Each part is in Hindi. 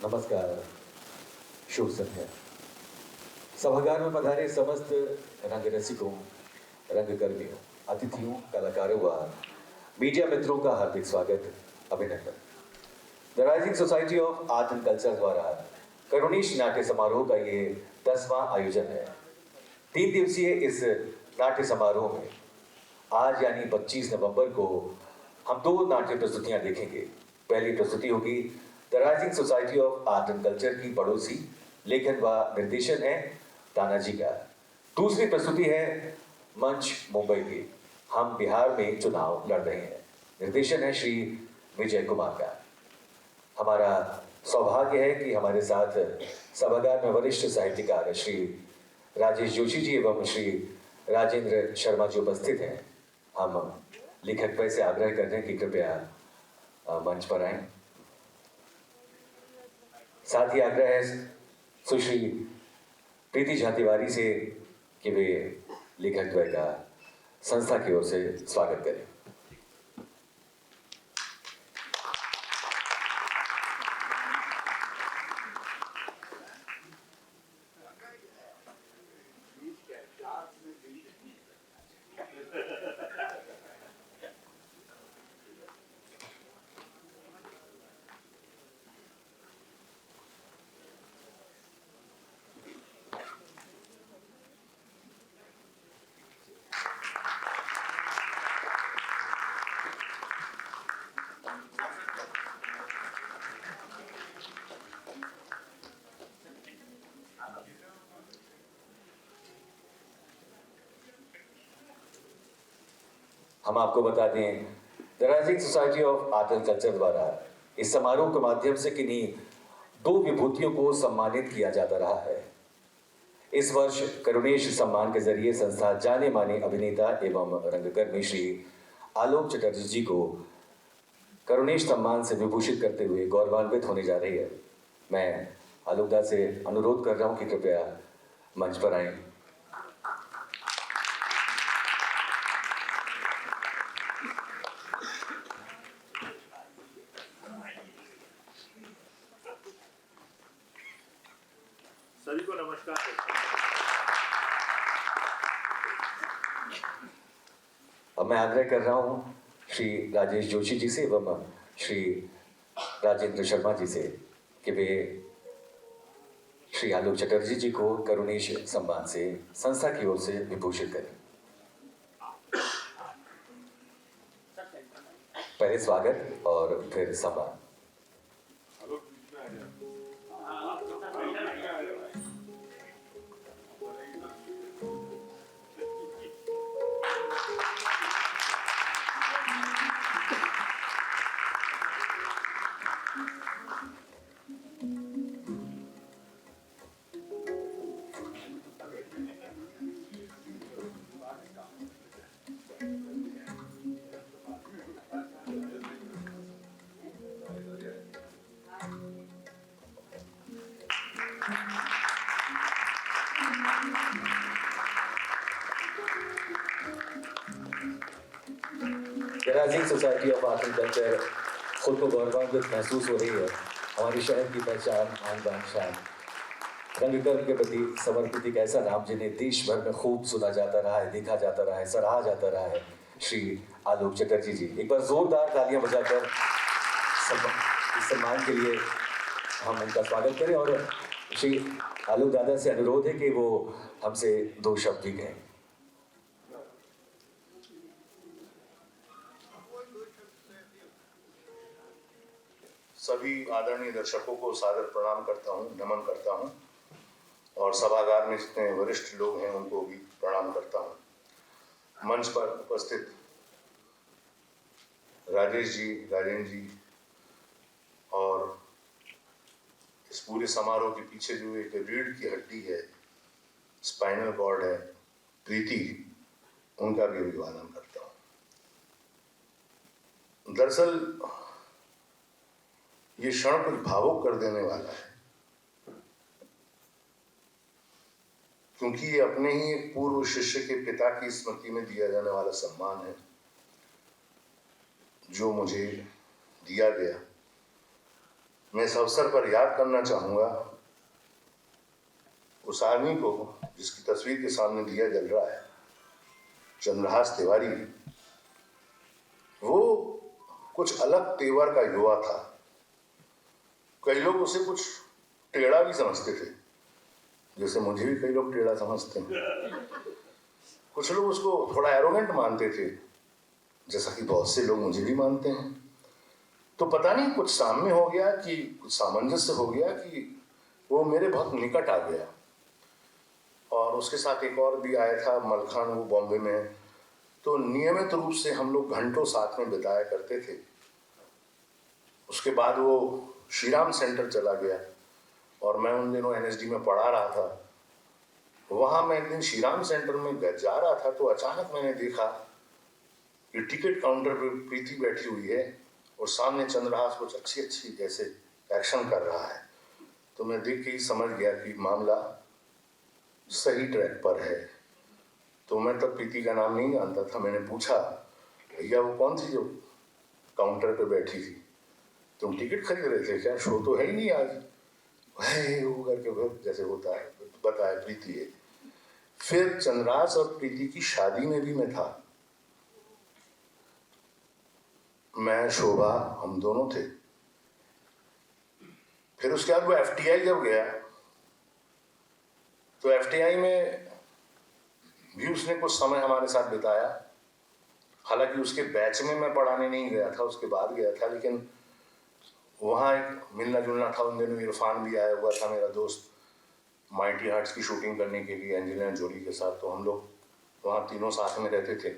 नमस्कार, शुभ संध्या। सभागार में पधारे समस्त रंग रसिकों, रंग कर्मियों, अतिथियों, कलाकारों व मीडिया मित्रों का हार्दिक स्वागत, अभिनंदन। The rising society of art and culture द्वारा करुणेश नाट्य समारोह का ये 10वां आयोजन है। 3 दिवसीय इस नाट्य समारोह में आज यानी 25 नवंबर को हम 2 नाट्य प्रस्तुतियां देखेंगे। पहली प्रस्तुति होगी the rising society of art and culture की पड़ोसी, लेखन व निर्देशन है तानाजी का। दूसरी प्रस्तुति है मंच मुंबई की, हम बिहार में चुनाव लड़ रहे हैं। निर्देशन है श्री विजय कुमार का। हमारा सौभाग्य है कि हमारे साथ सभागार में वरिष्ठ साहित्यकार श्री राजेश जोशी जी एवं श्री राजेंद्र शर्मा जी उपस्थित हैं। हम लेखक भाई से आग्रह कर रहे हैं कि कृपया मंच पर आएं। साथ ही आग्रह है सुश्री प्रीति झा तिवारी से कि वे लेखक द्वय का संस्था की ओर से स्वागत करें। हम आपको बता दें, the rising society of art and culture द्वारा इस समारोह के माध्यम से किन्हीं 2 विभूतियों को सम्मानित किया जाता रहा है। इस वर्ष करुणेश सम्मान के जरिए संस्था जाने माने अभिनेता एवं रंगकर्मी श्री आलोक चटर्जी जी को करुणेश सम्मान से विभूषित करते हुए गौरवान्वित होने जा रही है। मैं आलोक दा से अनुरोध कर रहा हूं कि कृपया मंच पर आएं। सभी को नमस्कार। अब मैं आग्रह कर रहा हूं श्री राजेश जोशी जी से एवं श्री राजेंद्र शर्मा जी से कि वे श्री आलोक चटर्जी जी को करुणेश सम्मान से संस्था की ओर से विभूषित करें। पहले स्वागत और फिर सम्मान। Rising society of art and culture खुद को गौरवान्वित महसूस हो रही है। हमारे शहर की पहचान, आन बान शान, रंगकर्म के प्रति समर्पित एक ऐसा नाम जिन्हें देश भर में खूब सुना जाता रहा है, देखा जाता रहा है, सराहा जाता रहा है, श्री आलोक चटर्जी जी। एक बार जोरदार तालियां बजाकर इस सम्मान के लिए हम उनका स्वागत करें और श्री आलोक दादा से अनुरोध है कि वो हमसे 2 शब्द भी कहें। सभी आदरणीय दर्शकों को सादर प्रणाम करता हूं, नमन करता हूं और सभागार में जितने वरिष्ठ लोग हैं उनको भी प्रणाम करता हूं। मंच पर उपस्थित राजेश जी, राजेंद्र जी और इस पूरे समारोह के पीछे जो एक रीढ़ की हड्डी है, स्पाइनल कॉर्ड है, प्रीति, उनका भी अभिवादन करता हूं। दरअसल ये क्षण कुछ भावुक कर देने वाला है, क्योंकि ये अपने ही एक पूर्व शिष्य के पिता की स्मृति में दिया जाने वाला सम्मान है जो मुझे दिया गया मैं इस अवसर पर याद करना चाहूंगा उस आदमी को जिसकी तस्वीर के सामने दिया जल रहा है, चंद्रहास तिवारी। वो कुछ अलग तेवर का युवा था। कई लोग उसे कुछ टेढ़ा भी समझते थे, जैसे मुझे भी कई लोग टेढ़ा समझते हैं। कुछ लोग उसको थोड़ा एरोगेंट मानते थे, जैसा कि बहुत से लोग मुझे भी मानते हैं। तो पता नहीं कुछ सामने हो गया कि कुछ सामंजस्य हो गया कि वो मेरे बहुत निकट आ गया। और उसके साथ एक और भी आया था मलखान, वो बॉम्बे में। तो नियमित रूप से हम लोग घंटों साथ में बिताया करते थे। उसके बाद वो श्रीराम सेंटर चला गया और मैं उन दिनों एनएसडी में पढ़ा रहा था। वहां मैं एक दिन श्रीराम सेंटर में जा रहा था तो अचानक मैंने देखा कि टिकट काउंटर पे प्रीति बैठी हुई है और सामने चंद्रहास कुछ अच्छी जैसे एक्शन कर रहा है। तो मैं देख के ही समझ गया कि मामला सही ट्रैक पर है। तो मैं तब प्रीति का नाम नहीं जानता था। मैंने पूछा, भैया वो कौन थी जो काउंटर पे बैठी थी? तुम टिकट खरीद रहे थे क्या? शो तो है ही नहीं आज। वो करके फिर जैसे होता है बताया प्रीति है। फिर चंद्रहास और प्रीति की शादी में भी मैं था। मैं, शोभा, हम दोनों थे। फिर उसके बाद वो एफटीआई जब गया तो एफटीआई में भी उसने कुछ समय हमारे साथ बिताया। हालांकि उसके बैच में मैं पढ़ाने नहीं गया था, उसके बाद गया था, लेकिन वहाँ एक मिलना जुलना था। उन दिनों इरफान भी आया हुआ था, मेरा दोस्त, माइटी हार्ट्स की शूटिंग करने के लिए एंजेलिना जोली के साथ। तो हम लोग वहाँ तीनों साथ में रहते थे।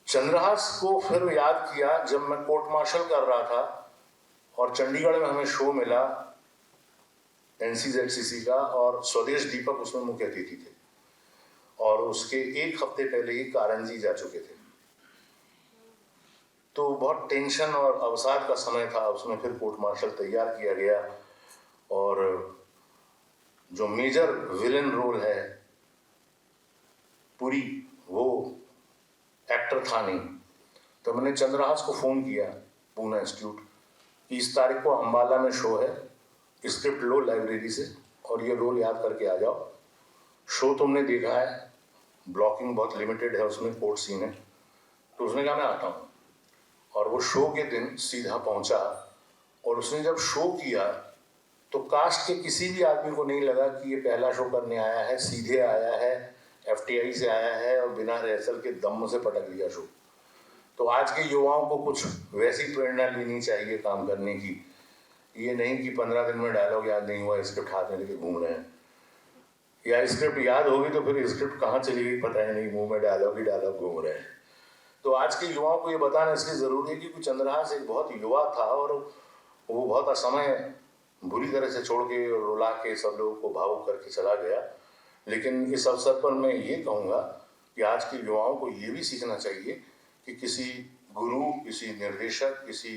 चंद्रहास को फिर याद किया जब मैं कोर्ट मार्शल कर रहा था और चंडीगढ़ में हमें शो मिला NCZCC का, और स्वदेश दीपक उसमें मुख्य अतिथि थे। और उसके एक हफ्ते पहले ही कारंजी जा चुके थे। तो बहुत टेंशन और अवसाद का समय था। उसमें फिर कोर्ट मार्शल तैयार किया गया और जो मेजर विलन रोल है पूरी, वो एक्टर था नहीं। तो मैंने चंद्रहास को फोन किया, पूना इंस्टीट्यूट, कि इस तारीख को अंबाला में शो है, स्क्रिप्ट लो लाइब्रेरी से और ये रोल याद करके आ जाओ। शो तुमने देखा है, ब्लॉकिंग बहुत लिमिटेड है उसमें, कोर्ट सीन है। तो उसने कहा मैं आता हूँ। और वो शो के दिन सीधा पहुंचा और उसने जब शो किया तो कास्ट के किसी भी आदमी को नहीं लगा कि ये पहला शो करने आया है, सीधे आया है, एफटीआई से आया है और बिना रिहर्सल के दम से पटक दिया शो। तो आज के युवाओं को कुछ वैसी प्रेरणा लेनी चाहिए काम करने की। ये नहीं कि 15 दिन में डायलॉग याद नहीं हुआ, स्क्रिप्ट हाथ में लेके घूम रहे हैं, या स्क्रिप्ट याद होगी तो फिर स्क्रिप्ट कहाँ चली गई पता ही नहीं, मुंह में डायलॉग ही डायलॉग घूम रहे हैं। तो आज के युवाओं को ये बताना इसलिए जरूरी है क्योंकि चंद्रहास एक बहुत युवा था और वो बहुत असमय बुरी तरह से छोड़ के रुला के सब लोगों को भावुक करके चला गया। लेकिन इस अवसर पर मैं ये कहूँगा कि आज के युवाओं को ये भी सीखना चाहिए कि किसी गुरु, किसी निर्देशक, किसी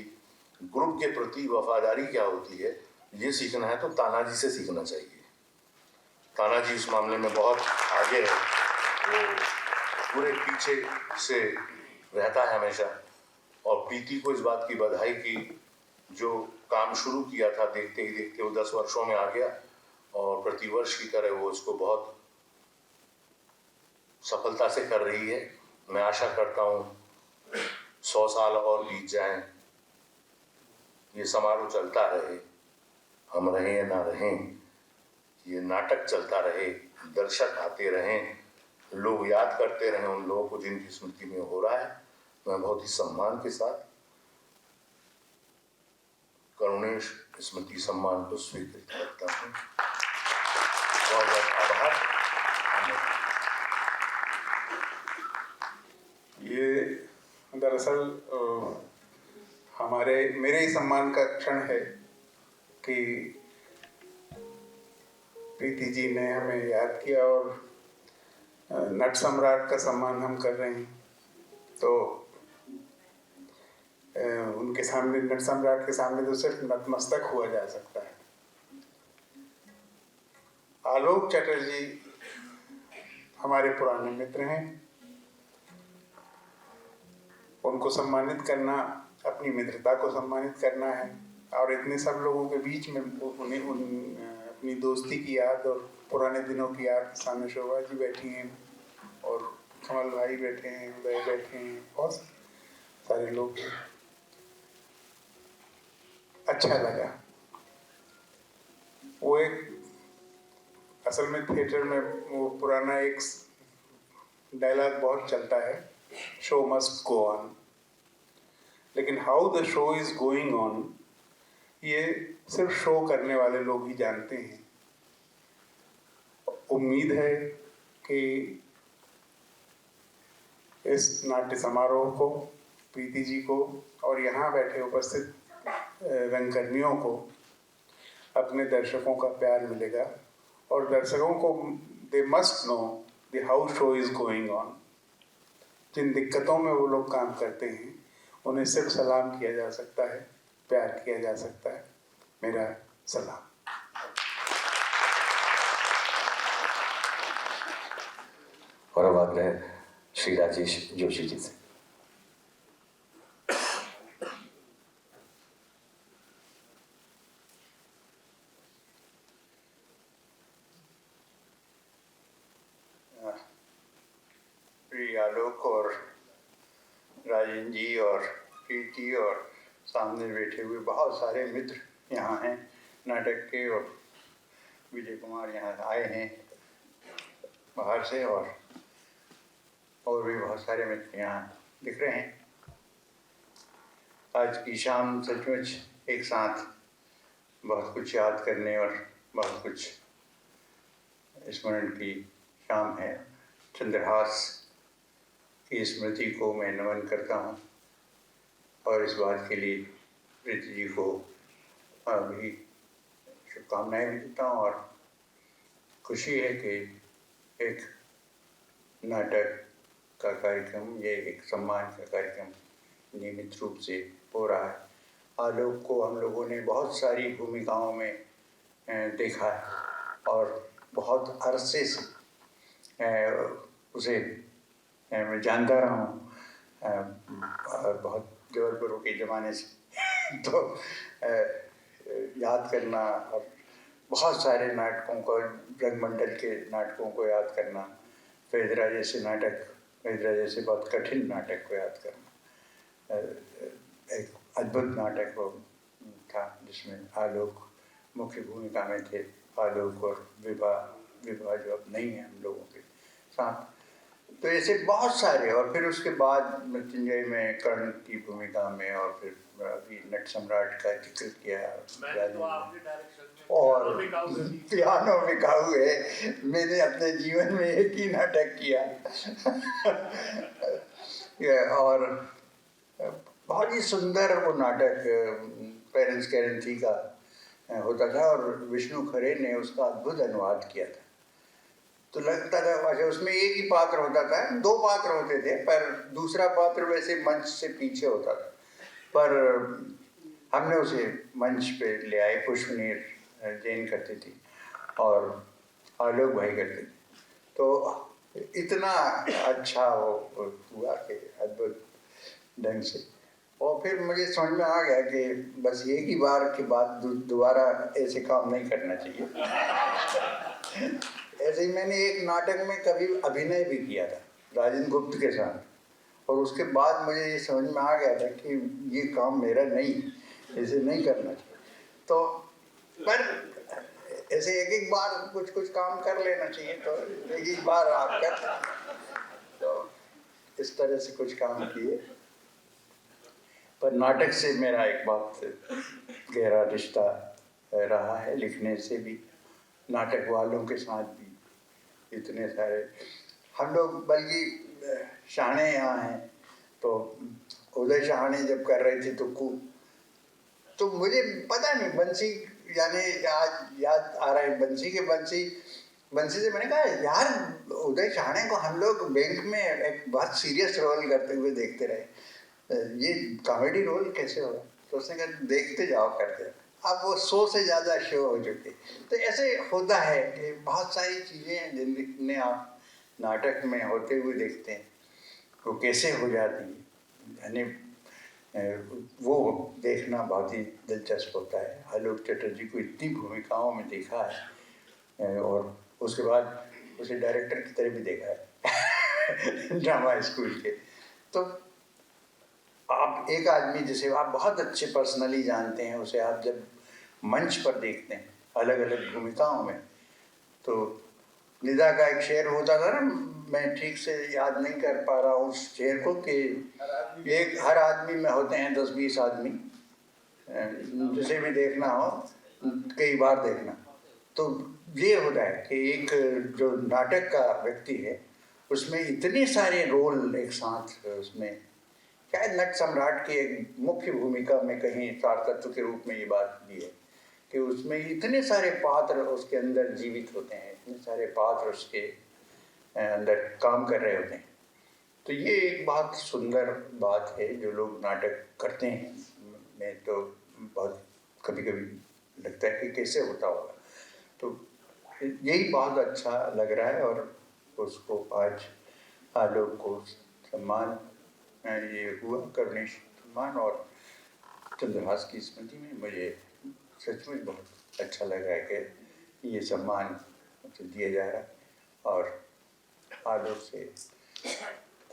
ग्रुप के प्रति वफादारी क्या होती है, ये सीखना है तो तानाजी से सीखना चाहिए। तानाजी इस मामले में बहुत आगे है, वो पूरे पीछे से रहता है हमेशा। और प्रीति को इस बात की बधाई की, जो काम शुरू किया था देखते ही देखते वो 10 वर्षों में आ गया और प्रतिवर्ष की तरह वो उसको बहुत सफलता से कर रही है। मैं आशा करता हूँ 100 साल और बीत जाएं, ये समारोह चलता रहे, हम रहें या ना रहें, ये नाटक चलता रहे, दर्शक आते रहें, लोग याद करते रहें उन लोगों को जिनकी स्मृति में हो रहा है। मैं बहुत ही सम्मान के साथ करुणेश स्मृति सम्मान को स्वीकृत करता हूँ। बहुत बहुत आभार। ये दरअसल मेरे ही सम्मान का क्षण है कि प्रीति जी ने हमें याद किया और नट सम्राट का सम्मान हम कर रहे हैं। तो उनके सामने, नट सम्राट के सामने तो सिर्फ नतमस्तक हुआ जा सकता है। आलोक चटर्जी हमारे पुराने मित्र हैं, उनको सम्मानित करना अपनी मित्रता को सम्मानित करना है और इतने सब लोगों के बीच में उन्हें अपनी दोस्ती की याद और पुराने दिनों की याद। सामने शोभा जी बैठी हैं और कमल भाई बैठे हैं, उदय बैठे हैं, बहुत सारे लोग हैं। अच्छा लगा। वो एक असल में थिएटर में वो पुराना एक डायलॉग बहुत चलता है, शो मस्ट गो ऑन। लेकिन how the show is going on ये सिर्फ शो करने वाले लोग ही जानते हैं। उम्मीद है कि इस नाट्य समारोह को, प्रीति जी को और यहाँ बैठे उपस्थित रंगकर्मियों को अपने दर्शकों का प्यार मिलेगा और दर्शकों को they must know the how show is going on. जिन दिक्कतों में वो लोग काम करते हैं उन्हें सिर्फ सलाम किया जा सकता है, प्यार किया जा सकता है। मेरा सलाम। और अब आग्रह श्री राजेश जोशी जी से। श्री आलोक और राजन जी और प्रीति और सामने बैठे हुए बहुत सारे मित्र यहाँ हैं नाटक के, और विजय कुमार यहाँ आए हैं बाहर से, और भी बहुत सारे मित्र यहाँ दिख रहे हैं। आज की शाम सचमुच एक साथ बहुत कुछ याद करने और बहुत कुछ स्मरण की शाम है। चंद्रहास की स्मृति को मैं नमन करता हूँ और इस बात के लिए प्रीति जी को भी शुभकामनाएं देता हूँ। और खुशी है कि एक नाटक का कार्यक्रम, ये एक सम्मान का कार्यक्रम नियमित रूप से हो रहा है। आलोक को हम लोगों ने बहुत सारी भूमिकाओं में देखा है और बहुत अरसे से उसे मैं जानता रहा हूँ, बहुत जबलपुर के ज़माने से तो याद करना और बहुत सारे नाटकों को, रंगमंडल के नाटकों को याद करना, वेदरा जैसे नाटक, वेदरा जैसे बहुत कठिन नाटक को याद करना, एक अद्भुत नाटक वो था जिसमें आलोक मुख्य भूमिका में थे। आलोक और विभा जो अब नहीं है हम लोगों के साथ, तो ऐसे बहुत सारे। और फिर उसके बाद मृत्युंजय में कर्ण की भूमिका में, और फिर अभी नट सम्राट का जिक्र किया और पियानो बिकाऊ है। मैंने अपने जीवन में एक ही नाटक किया और बहुत ही सुंदर वो नाटक पेरेंट्स गारंटी का होता था और विष्णु खरे ने उसका अद्भुत अनुवाद किया था। तो लगता था अच्छा उसमें एक ही पात्र होता था, दो पात्र होते थे, पर दूसरा पात्र वैसे मंच से पीछे होता था, पर हमने उसे मंच पे ले आए। पुष्पनीर जैन करती थी और आलोक भाई करते थे, तो इतना अच्छा वो हुआ कि अद्भुत ढंग से। और फिर मुझे समझ में आ गया कि बस एक ही बार के बाद दोबारा ऐसे काम नहीं करना चाहिए। ऐसे ही मैंने एक नाटक में कभी अभिनय भी किया था राजेंद्र गुप्त के साथ, और उसके बाद मुझे ये समझ में आ गया था कि ये काम मेरा नहीं, ऐसे नहीं करना चाहिए। तो पर ऐसे एक एक बार कुछ कुछ काम कर लेना चाहिए, तो एक ही बार आप कर, तो इस तरह से कुछ काम किए। पर नाटक से मेरा एक बहुत गहरा रिश्ता रहा है, लिखने से भी, नाटक वालों के साथ भी। इतने सारे हम लोग, बल्कि शाहने यहाँ हैं, तो उदय शाहने जब कर रहे थे तो मुझे पता नहीं, बंसी यानी याद आ रहा है बंसी से मैंने कहा यार उदय शाहने को हम लोग बैंक में एक बहुत सीरियस रोल करते हुए देखते रहे, ये कॉमेडी रोल कैसे होगा? तो उसने कहा देखते जाओ, करते जाओ। अब वो 100 से ज़्यादा शो हो चुके। तो ऐसे होता है कि बहुत सारी चीज़ें जिन्हें आप नाटक में होते हुए देखते हैं वो कैसे हो जाती हैं। यानी वो देखना बहुत ही दिलचस्प होता है। आलोक चटर्जी को इतनी भूमिकाओं में देखा है और उसके बाद उसे डायरेक्टर की तरह भी देखा है ड्रामा स्कूल के। तो आप एक आदमी जिसे आप बहुत अच्छे पर्सनली जानते हैं, उसे आप जब मंच पर देखते हैं अलग अलग भूमिकाओं में, तो निदा का एक शेर होता था ना, मैं ठीक से याद नहीं कर पा रहा हूँ उस शेर को, कि एक हर आदमी में होते हैं 10-20 आदमी, जिसे भी देखना हो कई बार देखना। तो ये होता है कि एक जो नाटक का व्यक्ति है उसमें इतने सारे रोल एक साथ, उसमें शायद नट सम्राट की एक मुख्य भूमिका में कहीं सार तत्व के रूप में ये बात भी है कि उसमें इतने सारे पात्र उसके अंदर जीवित होते हैं, इतने सारे पात्र उसके अंदर काम कर रहे होते हैं। तो ये एक बहुत सुंदर बात है जो लोग नाटक करते हैं। मैं तो बहुत कभी कभी लगता है कि कैसे होता होगा, तो यही बहुत अच्छा लग रहा है। और उसको आज आलोक को सम्मान ये हुआ, करुणेश सम्मान और चंद्रहास की स्मृति में, मुझे सचमुच बहुत अच्छा लग रहा है कि ये सम्मान दिया जा रहा है। और आलोक से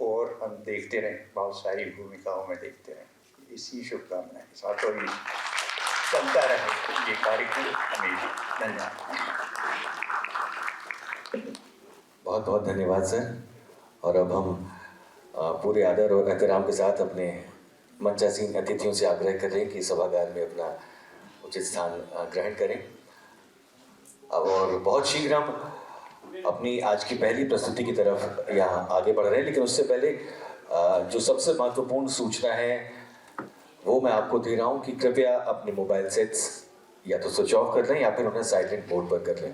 और हम देखते रहें, बहुत सारी भूमिकाओं में देखते रहें। इसी शुभकामनाएं साथ और ये चलता रहे ये कार्यक्रम हमेशा। धन्यवाद। बहुत बहुत धन्यवाद सर। और अब हम पूरे आदर और एहतराम के साथ अपने मंचासीन अतिथियों से आग्रह करें कि सभागार में अपना उचित स्थान ग्रहण करें। अब और बहुत शीघ्र हम अपनी आज की पहली प्रस्तुति की तरफ यहाँ आगे बढ़ रहे हैं, लेकिन उससे पहले जो सबसे महत्वपूर्ण सूचना है वो मैं आपको दे रहा हूँ कि कृपया अपने मोबाइल सेट्स या तो स्विच ऑफ कर लें या फिर उन्हें साइलेंट मोड पर कर लें।